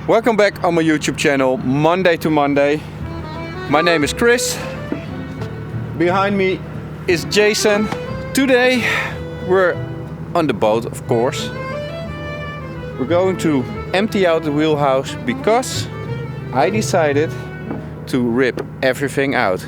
Welcome back on my YouTube channel, Monday to Monday. My name is Chris. Behind me is Jason. Today we're on the boat, of course. We're going to empty out the wheelhouse because I decided to rip everything out.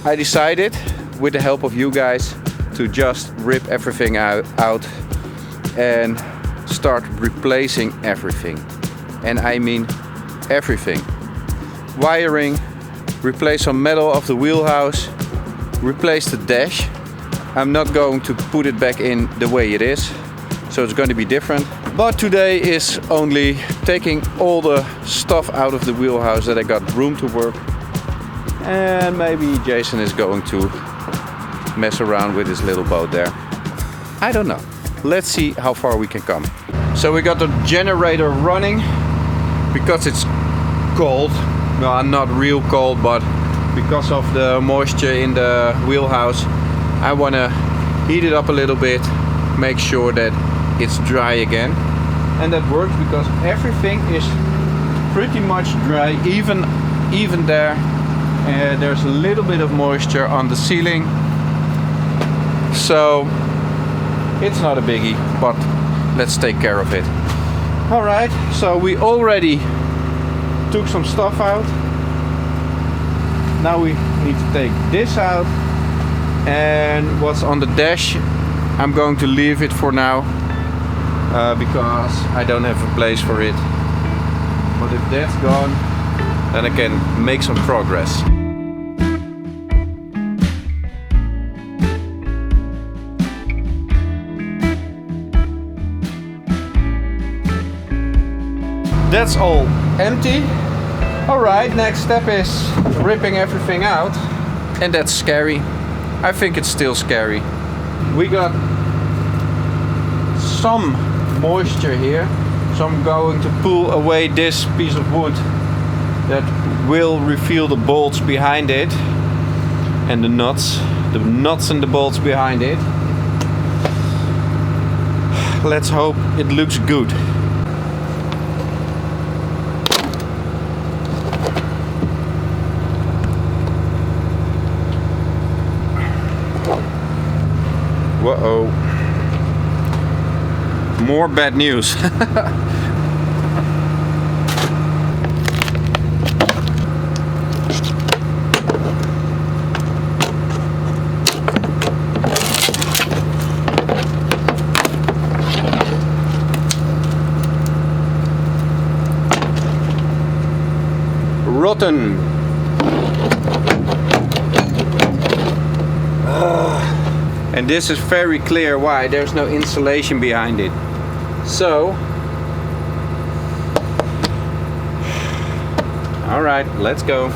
I decided, with the help of you guys, to just rip everything out and start replacing everything. And I mean everything. Wiring, replace some metal of the wheelhouse, replace the dash. I'm not going to put it back in the way it is, so it's going to be different. But today is only taking all the stuff out of the wheelhouse that I got room to work. And maybe Jason is going to mess around with his little boat there. I don't know. Let's see how far we can come. So we got the generator running because it's cold. Well, not real cold, but because of the moisture in the wheelhouse, I want to heat it up a little bit, make sure that it's dry again. And that works because everything is pretty much dry, even there. There's a little bit of moisture on the ceiling, so it's not a biggie, but let's take care of it. Alright, so we already took some stuff out. Now we need to take this out, and what's on the dash I'm going to leave it for now because I don't have a place for it. But if that's gone, then I can make some progress. That's all empty. Alright, next step is ripping everything out. And that's scary. I think it's still scary. We got some moisture here, so I'm going to pull away this piece of wood that will reveal the bolts behind it and the nuts and the bolts behind it. Let's hope it looks good. Whoa, more bad news. Rotten. And this is very clear why. There's no insulation behind it. So, all right, let's go.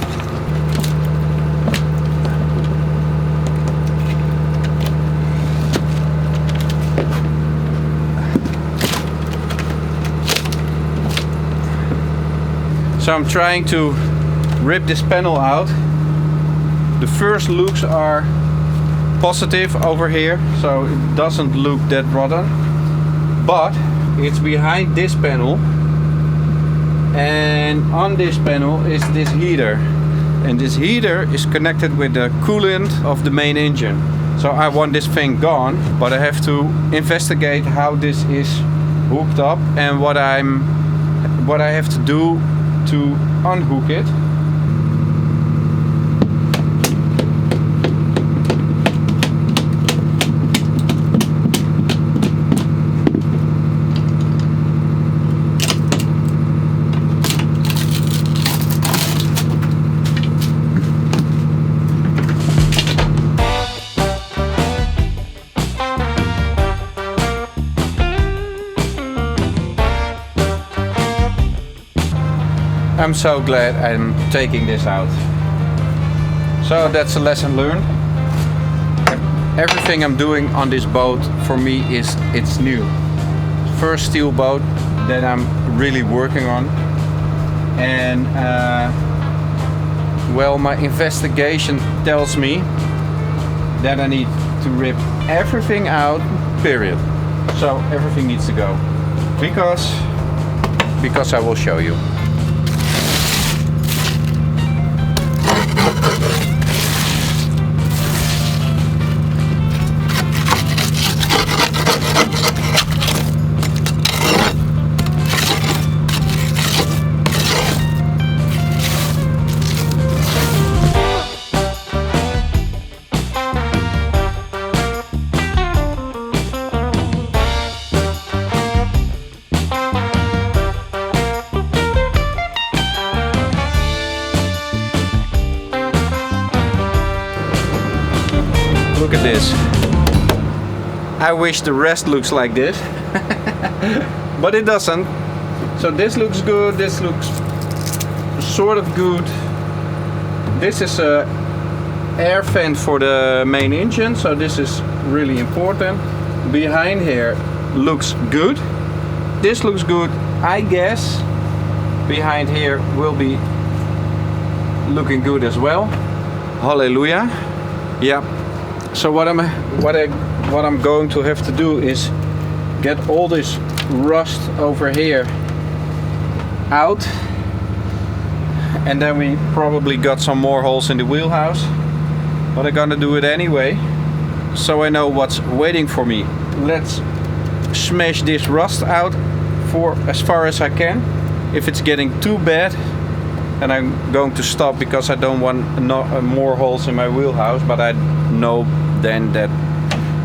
So I'm trying to rip this panel out. The first looks are positive over here, so it doesn't look that rotten, but it's behind this panel, and on this panel is this heater, and this heater is connected with the coolant of the main engine. So I want this thing gone, but I have to investigate how this is hooked up and what I have to do to unhook it. I'm so glad I'm taking this out. So that's a lesson learned. Everything I'm doing on this boat for me it's new. First steel boat, that I'm really working on. And well, my investigation tells me that I need to rip everything out, period. So everything needs to go. Because I will show you. Look at this. I wish the rest looks like this, but it doesn't. So this looks good, this looks sort of good. This is a air vent for the main engine, so this is really important. Behind here looks good. This looks good, I guess. Behind here will be looking good as well. Hallelujah. Yeah. So what I'm going to have to do is get all this rust over here out, and then we probably got some more holes in the wheelhouse, but I'm gonna do it anyway so I know what's waiting for me. Let's smash this rust out for as far as I can. If it's getting too bad, and I'm going to stop because I don't want more holes in my wheelhouse, but I know then that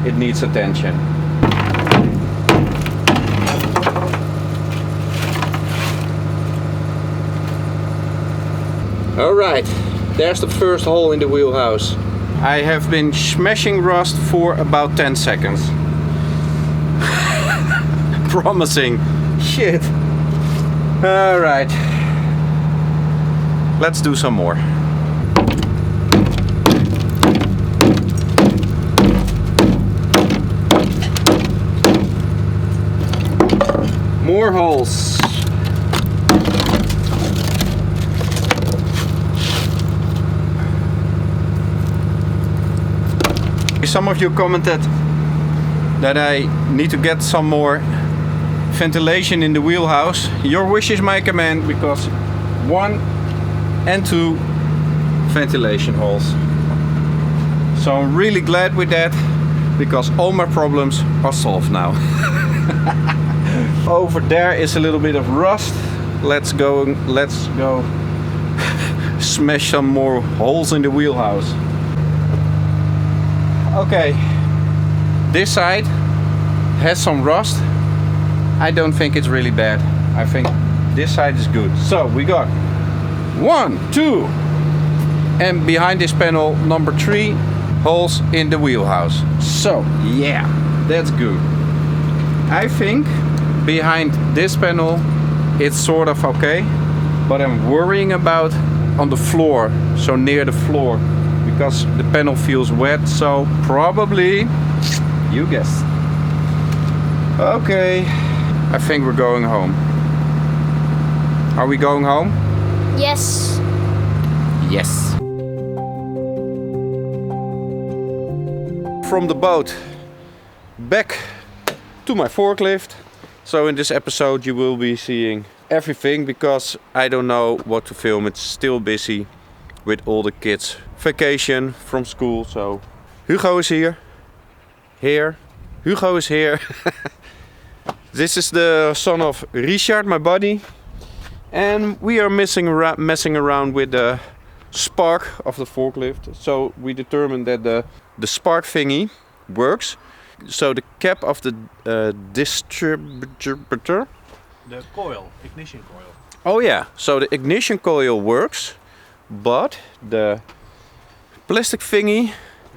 it needs attention. Alright, there's the first hole in the wheelhouse. I have been smashing rust for about 10 seconds. Promising. Shit. Alright. Let's do some more. More holes. Some of you commented that I need to get some more ventilation in the wheelhouse. Your wish is my command, because 1 and 2 ventilation holes. So I'm really glad with that, because all my problems are solved now. Over there is a little bit of rust. Let's go smash some more holes in the wheelhouse. Okay, this side has some rust. I don't think it's really bad. I think this side is good. So we got 1, 2, and behind this panel number 3 holes in the wheelhouse. So yeah, that's good. I think behind this panel it's sort of okay, but I'm worrying about on the floor, so near the floor, because the panel feels wet. So probably, you guessed. Okay, I think we're going home. Are we going home? Yes. Yes. From the boat back to my forklift. So in this episode you will be seeing everything, because I don't know what to film. It's still busy with all the kids' vacation from school. So Hugo is here. Hugo is here. This is the son of Richard, my buddy. And we are messing around with the spark of the forklift. So we determined that the spark thingy works. So the cap of the distributor. The coil, ignition coil. Oh yeah, so the ignition coil works, but the plastic thingy,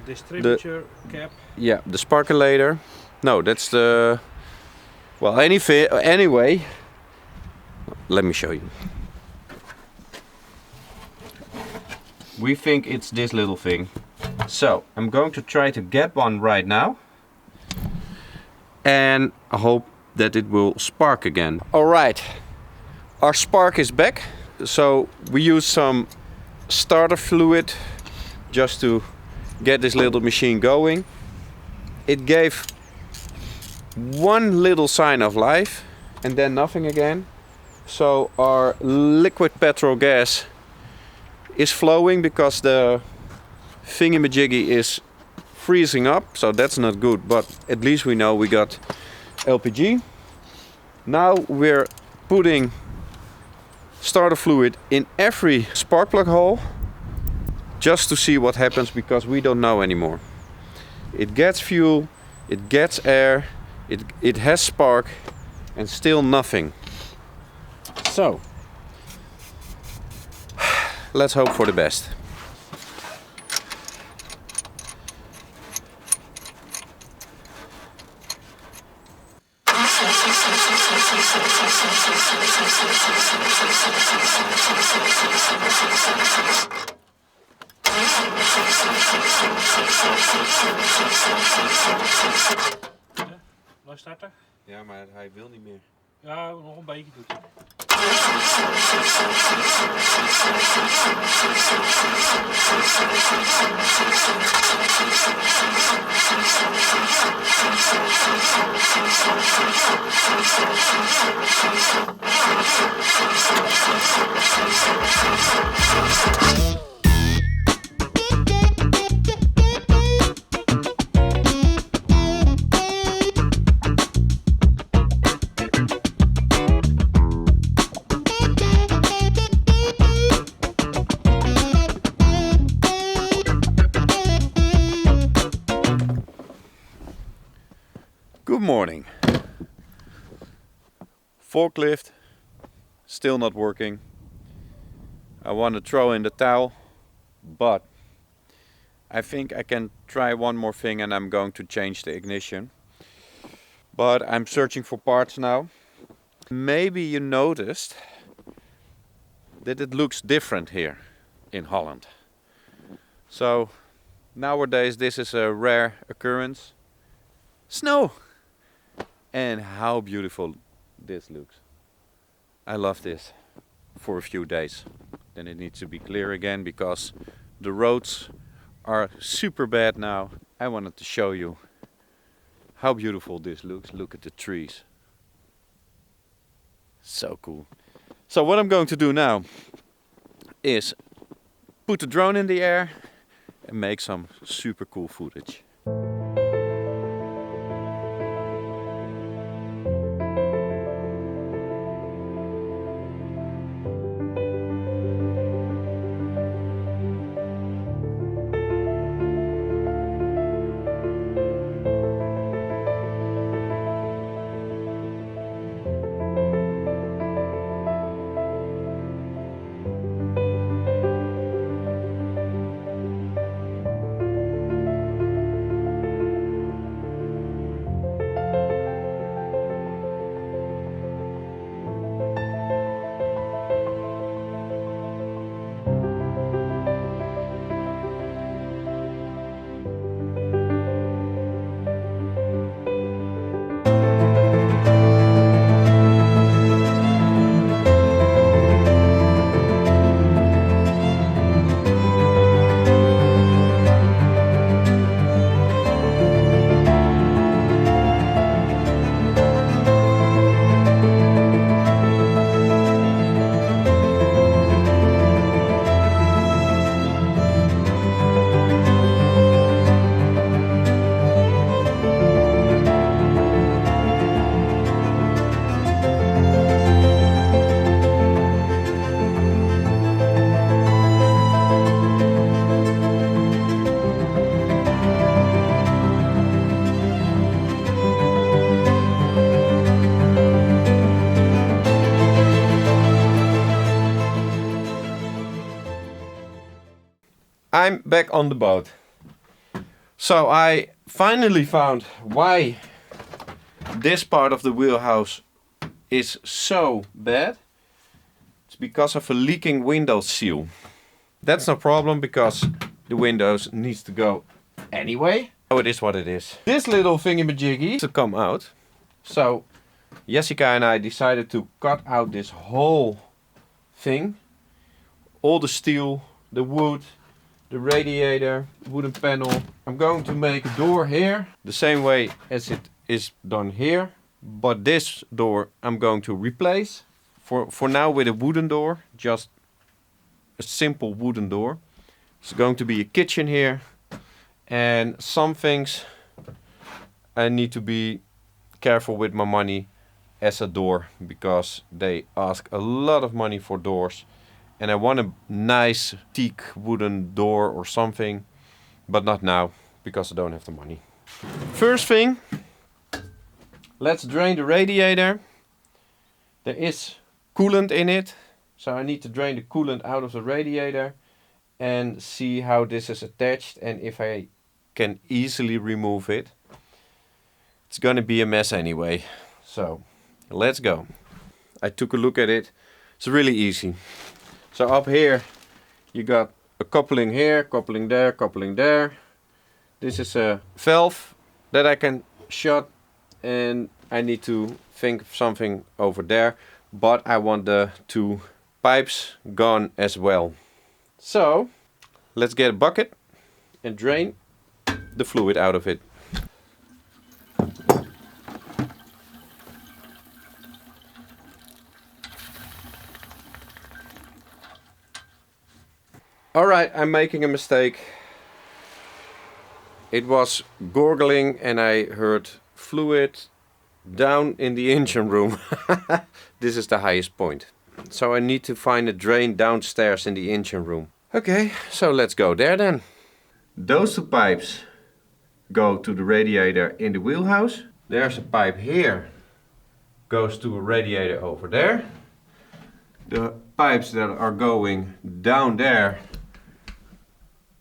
Distributor cap. yeah, the sparkulator. No, that's the, well, anyway, let me show you. We think it's this little thing. So I'm going to try to get one right now, and I hope that it will spark again. Alright, our spark is back. So we use some starter fluid just to get this little machine going. It gave one little sign of life and then nothing again. So our liquid petrol gas is flowing because the thingy-majiggy is freezing up, so that's not good, but at least we know we got LPG. Now we're putting starter fluid in every spark plug hole just to see what happens, because we don't know anymore. It gets fuel, it gets air, it has spark, and still nothing. So let's hope for the best. Wil je starten? Ja, maar hij wil niet meer. Ja, nog een beetje doet hij. Good morning. Forklift still not working. I want to throw in the towel, but I think I can try one more thing, and I'm going to change the ignition. But I'm searching for parts now. Maybe you noticed that it looks different here in Holland. So nowadays this is a rare occurrence. Snow! And how beautiful this looks. I love this for a few days. Then it needs to be clear again because the roads are super bad now. I wanted to show you how beautiful this looks. Look at the trees. So cool. So what I'm going to do now is put the drone in the air and make some super cool footage. I'm back on the boat. So I finally found why this part of the wheelhouse is so bad. It's because of a leaking window seal. That's no problem because the windows needs to go anyway. So it is what it is. This little thingy-majiggy to come out. So Jessica and I decided to cut out this whole thing. All the steel, the wood, the radiator, wooden panel. I'm going to make a door here, the same way as it is done here. But this door I'm going to replace for now with a wooden door, just a simple wooden door. It's going to be a kitchen here, and some things I need to be careful with my money as a door, because they ask a lot of money for doors, and I want a nice teak wooden door or something, but not now because I don't have the money. First thing, let's drain the radiator. There is coolant in it, so I need to drain the coolant out of the radiator and see how this is attached and if I can easily remove it. It's gonna be a mess anyway, so let's go. I took a look at it. It's really easy. So up here you got a coupling here, coupling there, coupling there. This is a valve that I can shut, and I need to think of something over there, but I want the two pipes gone as well. So let's get a bucket and drain the fluid out of it. Alright, I'm making a mistake. It was gurgling and I heard fluid down in the engine room. This is the highest point. So I need to find a drain downstairs in the engine room. Okay, so let's go there then. Those two pipes go to the radiator in the wheelhouse. There's a pipe here, goes to a radiator over there. The pipes that are going down there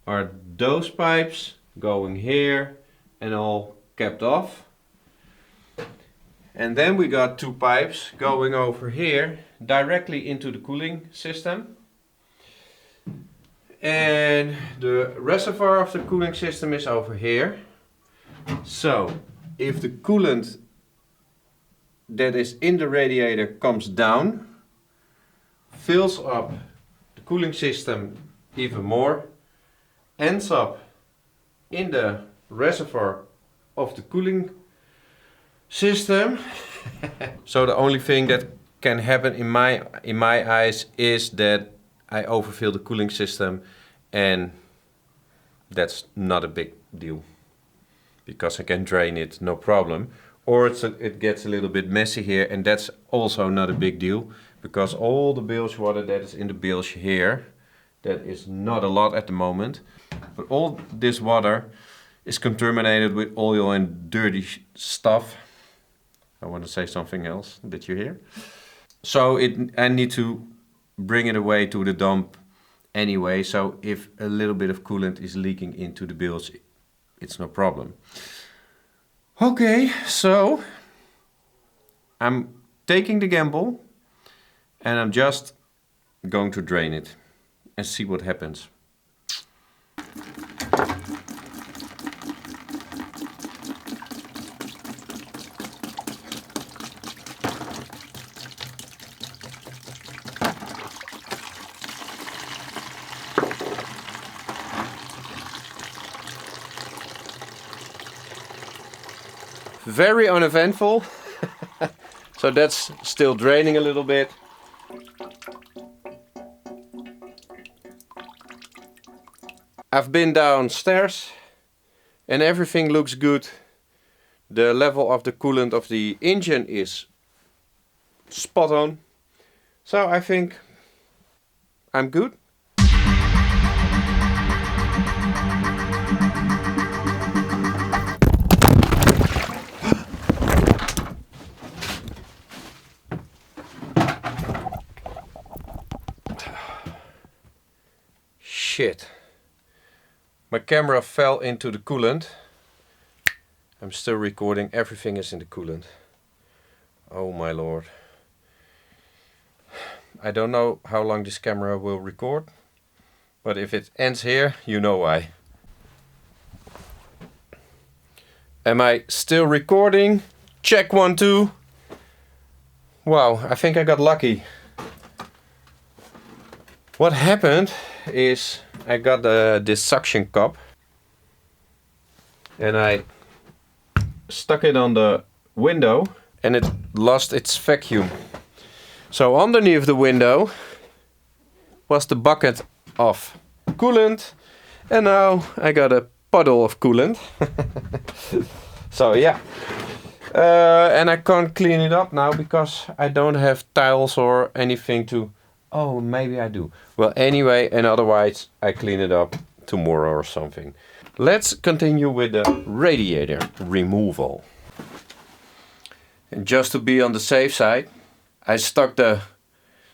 are those pipes going here and all capped off. And then we got two pipes going over here directly into the cooling system. And the reservoir of the cooling system is over here. So if the coolant that is in the radiator comes down, fills up the cooling system even more, ends up in the reservoir of the cooling system. So the only thing that can happen in my eyes is that I overfill the cooling system, and that's not a big deal because I can drain it no problem. Or it gets a little bit messy here, and that's also not a big deal because all the bilge water that is in the bilge here, that is not a lot at the moment, but all this water is contaminated with oil and dirty stuff. I want to say something else. Did you hear? So I need to bring it away to the dump anyway. So if a little bit of coolant is leaking into the bilge, it's no problem. Okay, so I'm taking the gamble and I'm just going to drain it and see what happens. Very uneventful. So that's still draining a little bit. I've been downstairs and everything looks good. The level of the coolant of the engine is spot on. So I think I'm good. Shit. My camera fell into the coolant. I'm still recording. Everything is in the coolant. Oh my lord. I don't know how long this camera will record, but if it ends here, you know why. Am I still recording? Check 1, 2. Wow, I think I got lucky. What happened is I got this suction cup and I stuck it on the window and it lost its vacuum. So underneath the window was the bucket of coolant and now I got a puddle of coolant. So yeah. And I can't clean it up now because I don't have tiles or anything to... Oh, maybe I do. Well, anyway, and otherwise I clean it up tomorrow or something. Let's continue with the radiator removal. And just to be on the safe side, I stuck the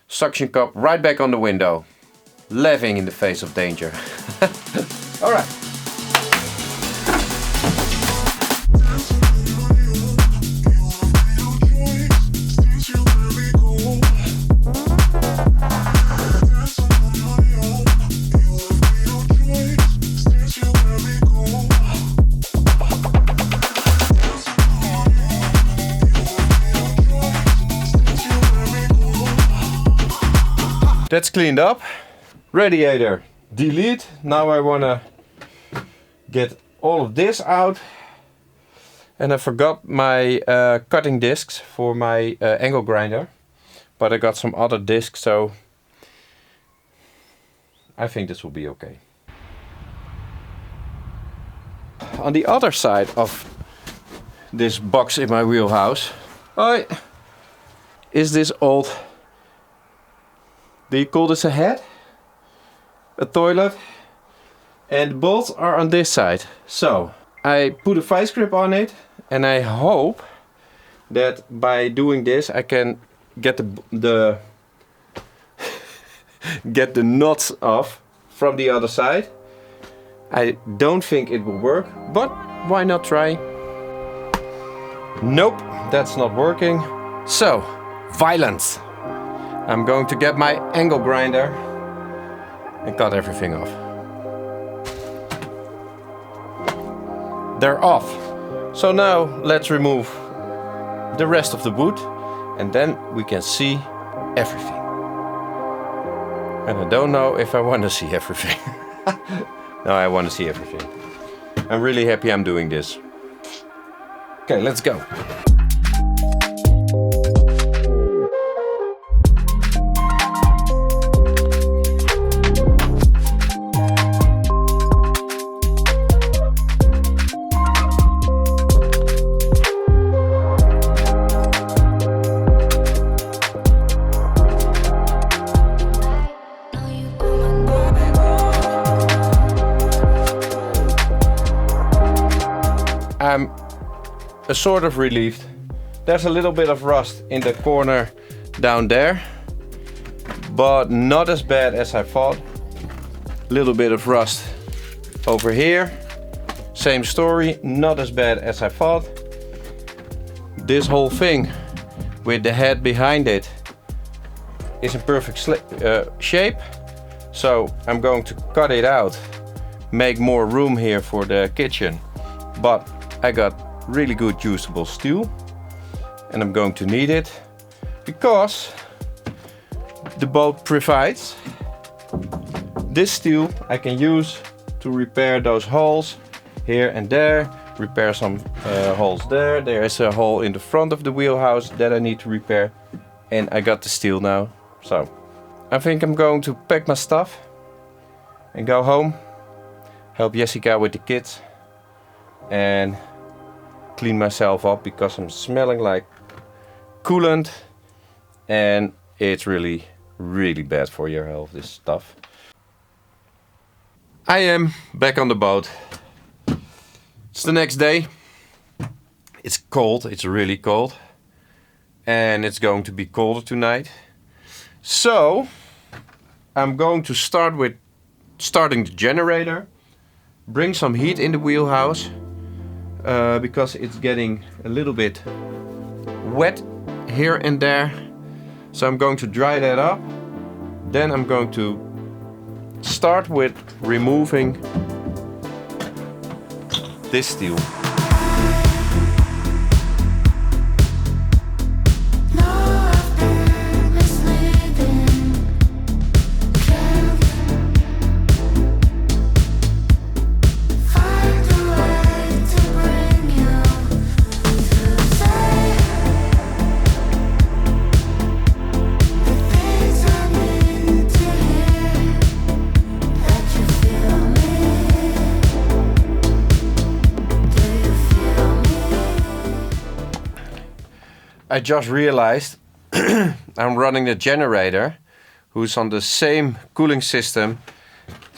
suction cup right back on the window, laughing in the face of danger. All right. That's cleaned up. Radiator delete. Now I wanna get all of this out. And I forgot my cutting discs for my angle grinder. But I got some other discs, so I think this will be okay. On the other side of this box in my wheelhouse is this old... Do you call this a head? A toilet? And the bolts are on this side. So I put a vice grip on it and I hope that by doing this I can get the get the knots off from the other side. I don't think it will work, but why not try? Nope, that's not working. So, violence. I'm going to get my angle grinder and cut everything off. They're off. So now let's remove the rest of the wood and then we can see everything. And I don't know if I want to see everything. No, I want to see everything. I'm really happy I'm doing this. Okay, let's go. I'm sort of relieved. There's a little bit of rust in the corner down there, but not as bad as I thought. A little bit of rust over here. Same story, not as bad as I thought. This whole thing with the head behind it is in perfect shape. So I'm going to cut it out, make more room here for the kitchen. But I got really good usable steel and I'm going to need it because the boat provides this steel I can use to repair those holes here and there, repair some holes there. There is a hole in the front of the wheelhouse that I need to repair and I got the steel now. So I think I'm going to pack my stuff and go home, help Jessica with the kids and clean myself up because I'm smelling like coolant and it's really bad for your health, this stuff. I am back on the boat. It's the next day. It's cold, it's really cold and it's going to be colder tonight. So I'm going to start with starting the generator, bring some heat in the wheelhouse because it's getting a little bit wet here and there. So I'm going to dry that up. Then I'm going to start with removing this steel. Now I've I just realized I'm running the generator, who's on the same cooling system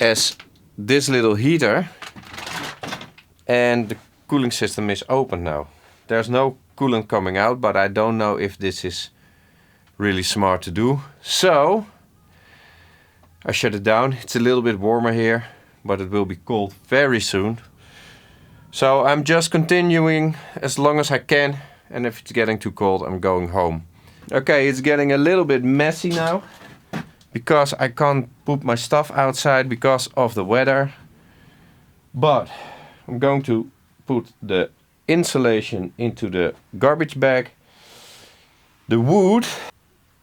as this little heater, and the cooling system is open now. There's no coolant coming out, but I don't know if this is really smart to do. So I shut it down. It's a little bit warmer here, but it will be cold very soon. So I'm just continuing as long as I can, and if it's getting too cold, I'm going home. Okay, it's getting a little bit messy now because I can't put my stuff outside because of the weather. But I'm going to put the insulation into the garbage bag. The wood,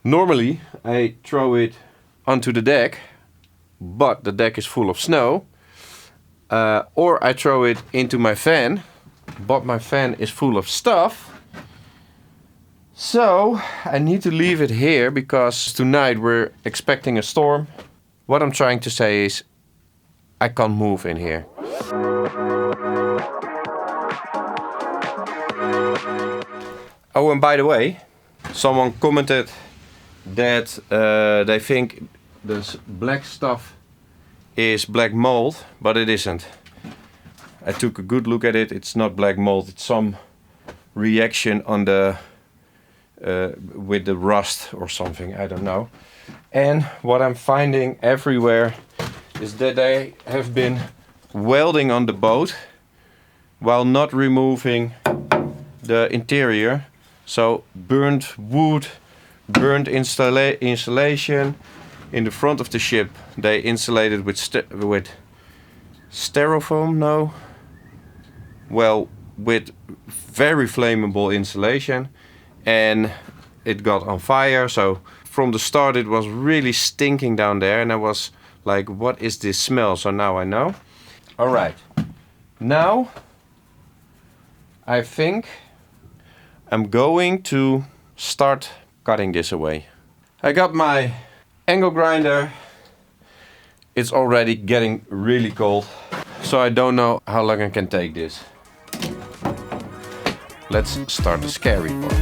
normally I throw it onto the deck, but the deck is full of snow. Or I throw it into my van, but my van is full of stuff. So I need to leave it here because tonight we're expecting a storm. What I'm trying to say is I can't move in here. Oh, and by the way, someone commented that they think this black stuff is black mold, but it isn't. I took a good look at it. It's not black mold. It's some reaction on the with the rust or something. I don't know. And what I'm finding everywhere is that they have been welding on the boat while not removing the interior. So burnt wood, burnt insulation. In the front of the ship, they insulated with styrofoam. No, well, with very flammable insulation, and it got on fire. So from the start, it was really stinking down there, and I was like, "What is this smell?" So now I know. All right, now I think I'm going to start cutting this away. I got my angle grinder. It's already getting really cold, so I don't know how long I can take this. Let's start the scary part.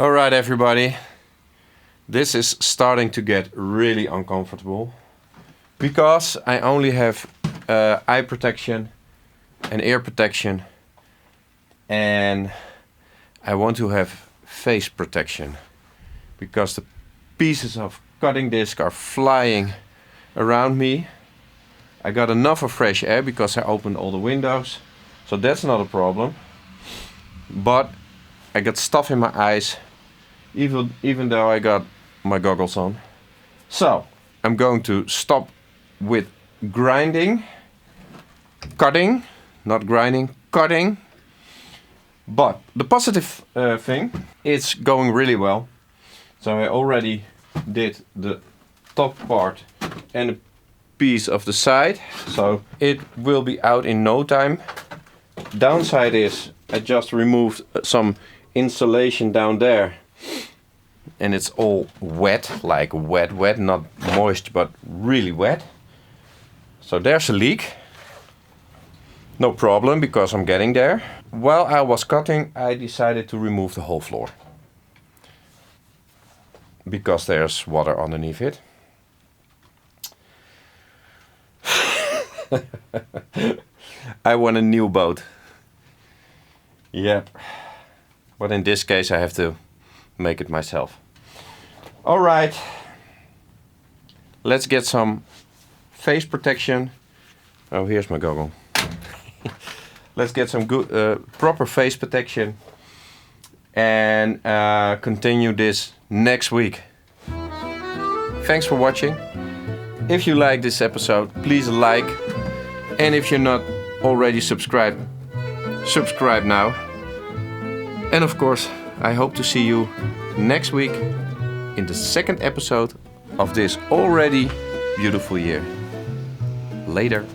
Alright everybody, this is starting to get really uncomfortable because I only have eye protection and ear protection, and I want to have face protection because the pieces of cutting disc are flying around me. I got enough of fresh air because I opened all the windows, so that's not a problem, but I got stuff in my eyes even though I got my goggles on. So I'm going to stop with grinding, cutting, not grinding, cutting. But the positive thing, it's going really well. So I already did the top part and a piece of the side, so it will be out in no time. Downside is I just removed some insulation down there, and it's all wet, like wet, not moist, but really wet. So there's a leak. No problem, because I'm getting there. While I was cutting, I decided to remove the whole floor, because there's water underneath it. I want a new boat. Yep. But in this case I have to make it myself. Alright. Let's get some face protection. Oh, here's my goggle. Let's get some good proper face protection and continue this next week. Thanks for watching. If you like this episode, please like. And if you're not already subscribed, subscribe now. And of course, I hope to see you next week in the second episode of this already beautiful year. Later.